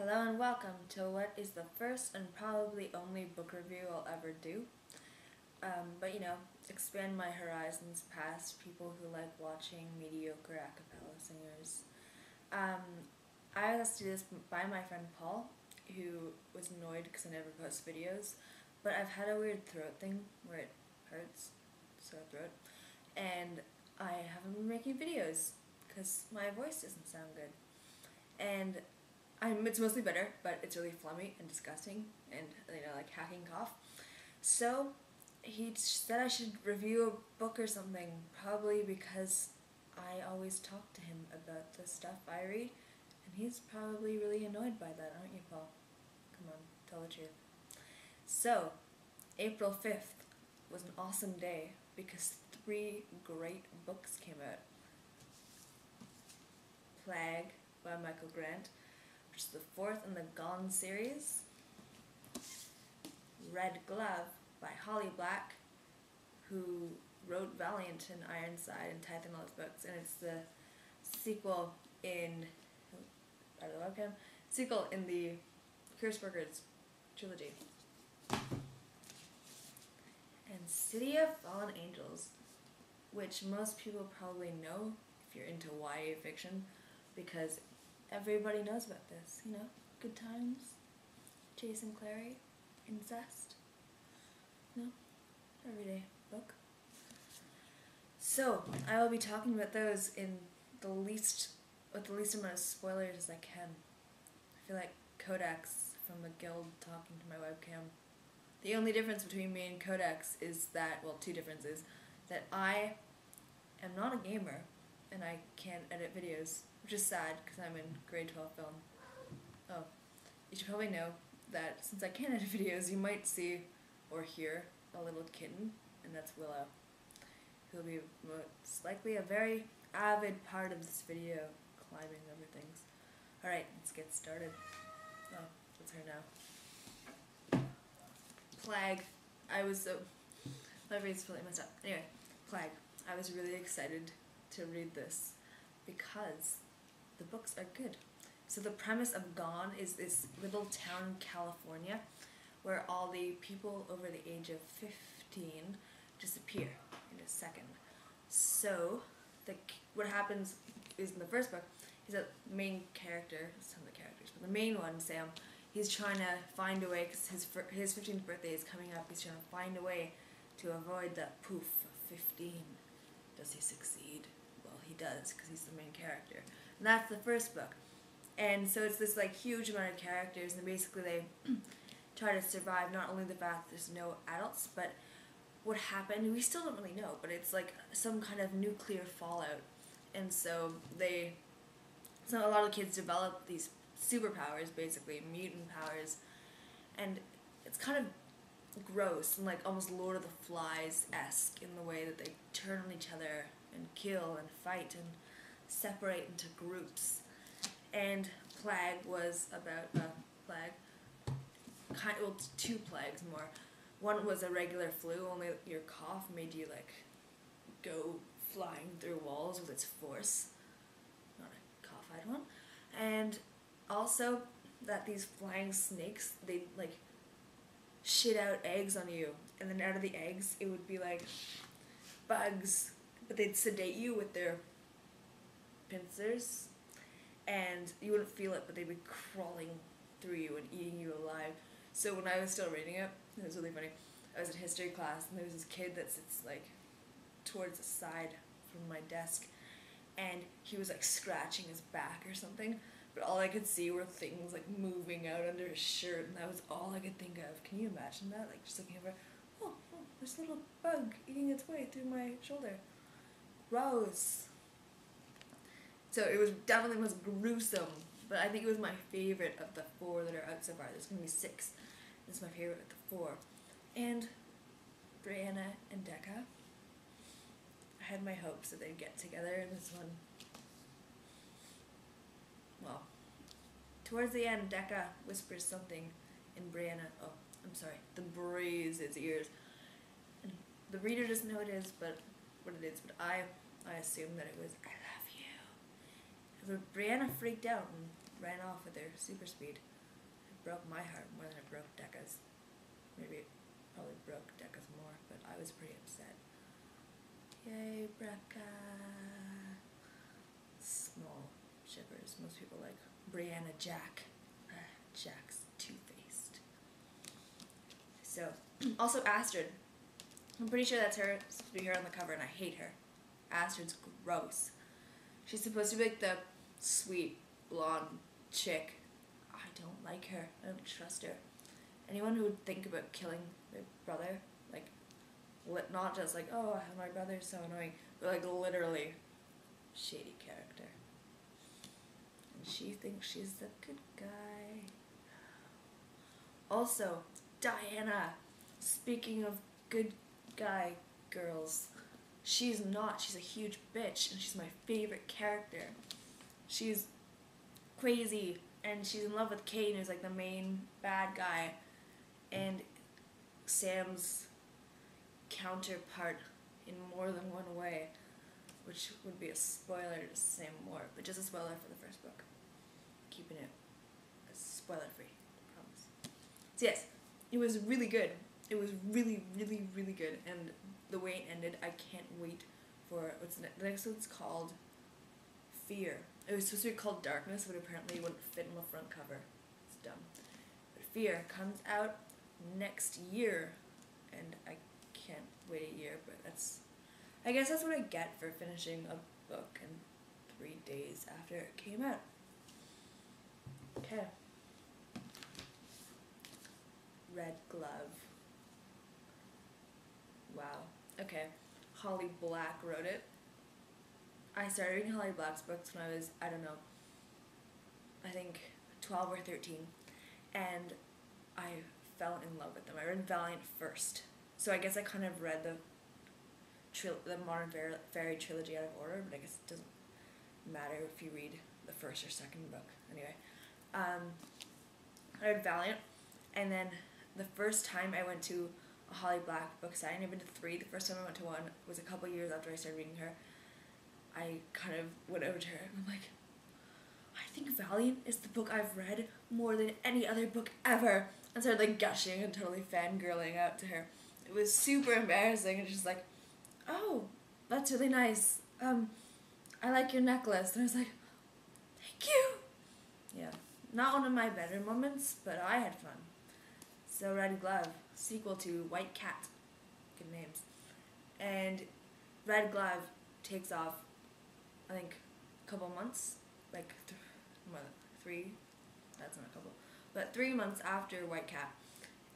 Hello and welcome to what is the first and probably only book review I'll ever do. But expand my horizons past people who like watching mediocre a cappella singers. I was asked to do this by my friend Paul, who was annoyed because I never post videos. But I've had a weird throat thing where it hurts, sore throat, and I haven't been making videos because my voice doesn't sound good. And it's mostly better, but it's really phlegmy and disgusting and, like hacking cough. So he said I should review a book or something, probably because I always talk to him about the stuff I read, and he's probably really annoyed by that, aren't you, Paul? Come on, tell the truth. So, April 5th was an awesome day because 3 great books came out. Plague by Michael Grant, which is the 4th in the Gone series. Red Glove by Holly Black, who wrote Valiant and Ironside and Tithe and all those books, and it's the sequel in the Curse Workers trilogy. And City of Fallen Angels, which most people probably know if you're into YA fiction, because everybody knows about this, Good Times, Jason Clary, incest, everyday book. So, I will be talking about those with the least amount of spoilers as I can. I feel like Codex from the guild talking to my webcam. The only difference between me and Codex is that, well, 2 differences, that I am not a gamer and I can't edit videos, which is sad because I'm in grade 12 film. Oh, you should probably know that since I can't edit videos, you might see or hear a little kitten, and that's Willow, who'll be most likely a very avid part of this video, climbing over things. Alright, let's get started. Oh, that's her now. Plague. My brain's really messed up. Anyway, Plague. I was really excited to read this because the books are good. So the premise of Gone is this little town in California where all the people over the age of 15 disappear in a second. So what happens is in the first book is that the main character, some of the characters, but the main one, Sam, he's trying to find a way, because his 15th birthday is coming up, he's trying to find a way to avoid that poof of 15. Does he succeed? Well, he does, because he's the main character. And that's the first book. And so it's this huge amount of characters, and basically they try to survive not only the fact that there's no adults, but what happened, we still don't really know, but it's like some kind of nuclear fallout. And so a lot of kids develop these superpowers, basically, mutant powers, and it's kind of gross and almost Lord of the Flies-esque in the way that they turn on each other and kill and fight and separate into groups. And Plague was about well, 2 plagues more. One was a regular flu, only your cough made you go flying through walls with its force. Not a cough-eyed one. And also that these flying snakes, they shit out eggs on you, and then out of the eggs it would be bugs, but they'd sedate you with their pincers, and you wouldn't feel it, but they'd be crawling through you and eating you alive. So when I was still reading it was really funny. I was in history class, and there was this kid that sits towards the side from my desk, and he was scratching his back or something, but all I could see were things moving out under his shirt, and that was all I could think of. Can you imagine that? Just looking over, oh, there's a little bug eating its way through my shoulder. Gross. So it was definitely the most gruesome, but I think it was my favorite of the 4 that are out so far. There's going to be 6. This is my favorite of the 4. And Brianna and Decca. I had my hopes that they'd get together in this one. Well, towards the end, Decca whispers something in the Breeze's ears. And the reader doesn't know what it is, but but I assume that it was, I love you. So Brianna freaked out and ran off with their super speed. It broke my heart more than it broke Decca's. Maybe it probably broke Decca's more, but I was pretty upset. Yay, Brecca! Small shivers. Most people like Brianna Jack. Jack's two-faced. So, also Astrid. I'm pretty sure that's her, supposed to be her on the cover, and I hate her. Astrid's gross. She's supposed to be like the sweet, blonde chick. I don't like her. I don't trust her. Anyone who would think about killing their brother, like, not just like, oh, my brother's so annoying, but like literally shady character. And she thinks she's the good guy. Also, Diana. Speaking of good guy girls, she's not. She's a huge bitch, and she's my favorite character. She's crazy, and she's in love with Kane, who's like the main bad guy, and Sam's counterpart in more than one way, which would be a spoiler to say more, but just a spoiler for the first book. Keeping it spoiler-free, promise. So yes, it was really good. It was really, really, really good, and the way it ended, I can't wait for what's the next one's called Fear. It was supposed to be called Darkness, but apparently it wouldn't fit on the front cover. It's dumb. But Fear comes out next year, and I can't wait a year, but I guess that's what I get for finishing a book in 3 days after it came out. Okay. Red Glove. Wow. Okay. Holly Black wrote it. I started reading Holly Black's books when I was, I don't know, I think 12 or 13, and I fell in love with them. I read Valiant first, so I guess I kind of read the Modern Fairy trilogy out of order, but I guess it doesn't matter if you read the first or second book. Anyway, I read Valiant, and then the first time I went to a Holly Black book signing, I've been to 3. The first time I went to one was a couple years after I started reading her. I kind of went over to her and I'm like, I think Valiant is the book I've read more than any other book ever. And started like gushing and totally fangirling out to her. It was super embarrassing, and she's like, oh, that's really nice. I like your necklace. And I was like, thank you. Yeah, not one of my better moments, but I had fun. So Red Glove, sequel to White Cat. Good names. And Red Glove takes off, I think, a couple months, like 3, that's not a couple, but 3 months after White Cat.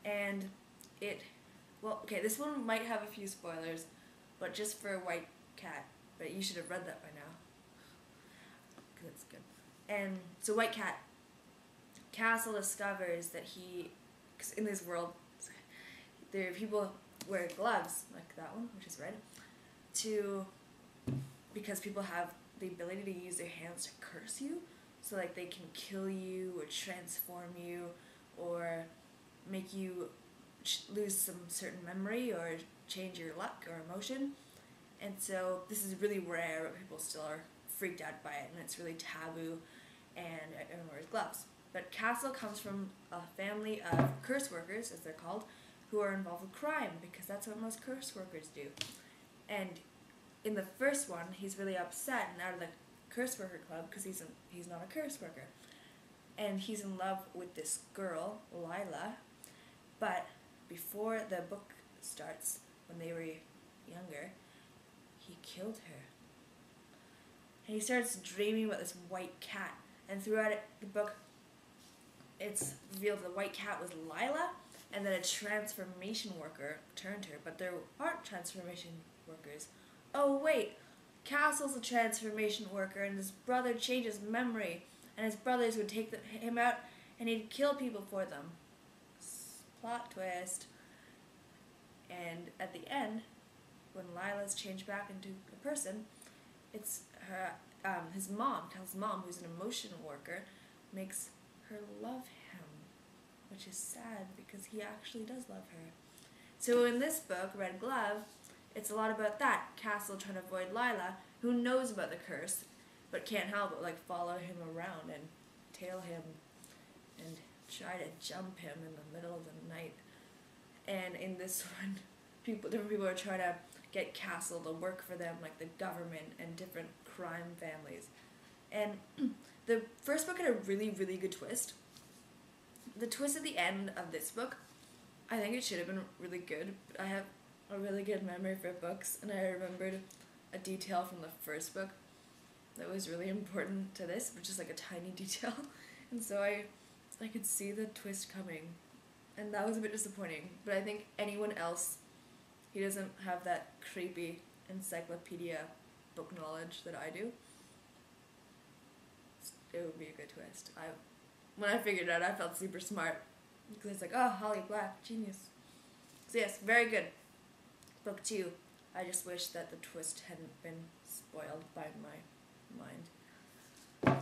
And well, okay, this one might have a few spoilers, but just for White Cat, but you should have read that by now, because it's good. And so White Cat, Castle discovers that because in this world, there are people wear gloves, like that one, which is red, because people have the ability to use their hands to curse you, so like they can kill you or transform you or make you lose some certain memory or change your luck or emotion. And so this is really rare, but people still are freaked out by it, and it's really taboo, and everyone wears gloves. But Castle comes from a family of curse workers, as they're called, who are involved with crime, because that's what most curse workers do. And in the first one, he's really upset and out of the curse worker club because he's not a curse worker. And he's in love with this girl, Lila, but before the book starts, when they were younger, he killed her. And he starts dreaming about this white cat, and throughout the book, it's revealed the white cat was Lila, and then a transformation worker turned her, but there aren't transformation workers. Oh wait, Castle's a transformation worker, and his brother changed his memory, and his brothers would take him out, and he'd kill people for them. Plot twist. And at the end, when Lila's changed back into a person, it's her, his mom, Castle's mom, who's an emotion worker, makes her love him, which is sad because he actually does love her. So in this book, Red Glove, it's a lot about that. Castle trying to avoid Lila, who knows about the curse, but can't help but like follow him around and tail him and try to jump him in the middle of the night. And in this one, different people are trying to get Castle to work for them, like the government and different crime families. And the first book had a really, really good twist. The twist at the end of this book, I think it should have been really good, but I have a really good memory for books, and I remembered a detail from the first book that was really important to this, which is like a tiny detail. And so I could see the twist coming, and that was a bit disappointing. But I think anyone else who doesn't have that creepy encyclopedia book knowledge that I do, it would be a good twist. When I figured it out, I felt super smart, because it's like, oh, Holly Black, genius. So yes, very good. Book 2. I just wish that the twist hadn't been spoiled by my mind.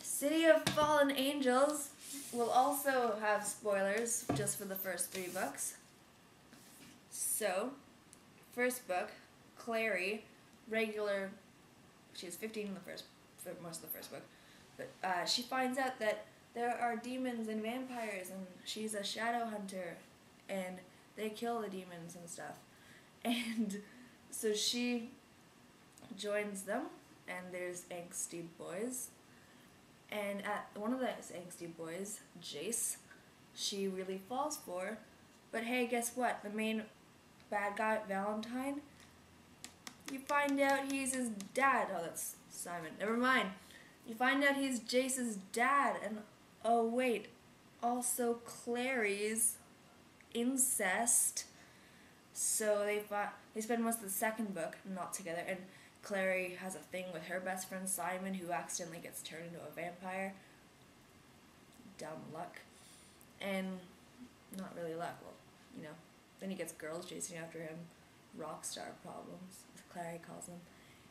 City of Fallen Angels will also have spoilers just for the first 3 books. So, first book, Clary, regular, she was 15 in for most of the first book, but she finds out that there are demons and vampires, and she's a shadow hunter, and they kill the demons and stuff. And so she joins them, and there's angsty boys. And at one of those angsty boys, Jace, she really falls for. But hey, guess what? The main bad guy, Valentine, you find out he's his dad. Oh, that's Simon. Never mind. You find out he's Jace's dad, and oh wait, also Clary's incest. So they spend most of the second book not together, and Clary has a thing with her best friend Simon, who accidentally gets turned into a vampire. Dumb luck. And not really luck, well, you know. Then he gets girls chasing after him. Rockstar problems, as Clary calls them,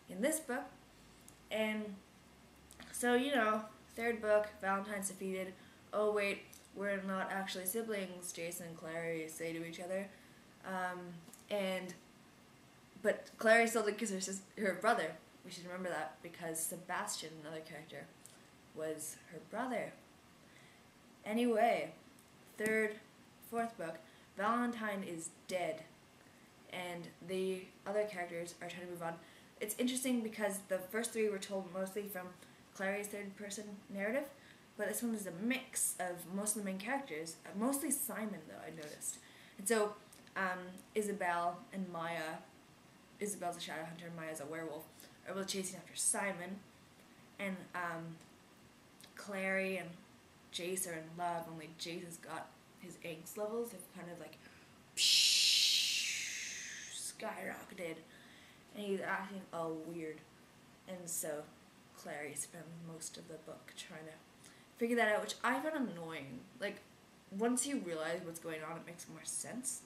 in this book. And so, you know, third book, Valentine's defeated. Oh wait, we're not actually siblings, Jason and Clary say to each other. But Clary still did kiss her brother. We should remember that, because Sebastian, another character, was her brother. Anyway, fourth book, Valentine is dead, and the other characters are trying to move on. It's interesting because the first 3 were told mostly from Clary's third-person narrative, but this one is a mix of most of the main characters, mostly Simon, though, I noticed. And so, Isabel and Maya, Isabel's a shadow hunter, Maya's a werewolf, are both chasing after Simon, and Clary and Jace are in love, only Jace has got his angst levels have kind of like skyrocketed, and he's acting all weird, and so Clary spends most of the book trying to figure that out, which I found annoying. Like, once you realize what's going on, it makes more sense.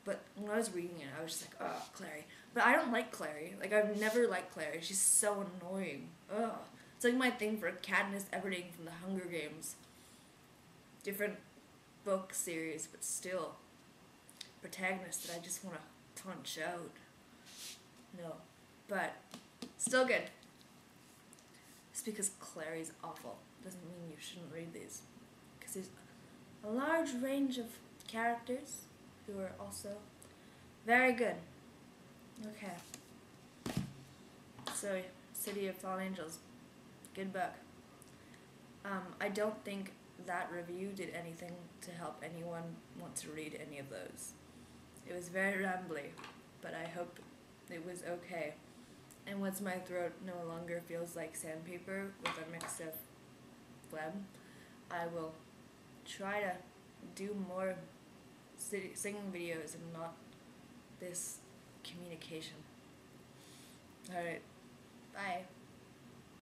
But when I was reading it, I was just like, oh, Clary. But I don't like Clary. Like, I've never liked Clary. She's so annoying. Ugh. It's like my thing for Katniss Everdeen from the Hunger Games. Different book series, but still. Protagonist that I just want to punch out. No. But, still good. Just because Clary's awful doesn't mean you shouldn't read these. Because there's a large range of characters who are also very good. Okay. So, City of Fallen Angels. Good book. I don't think that review did anything to help anyone want to read any of those. It was very rambly, but I hope it was okay. And once my throat no longer feels like sandpaper with a mix of phlegm, I will try to do more singing videos and not this communication. Alright, bye.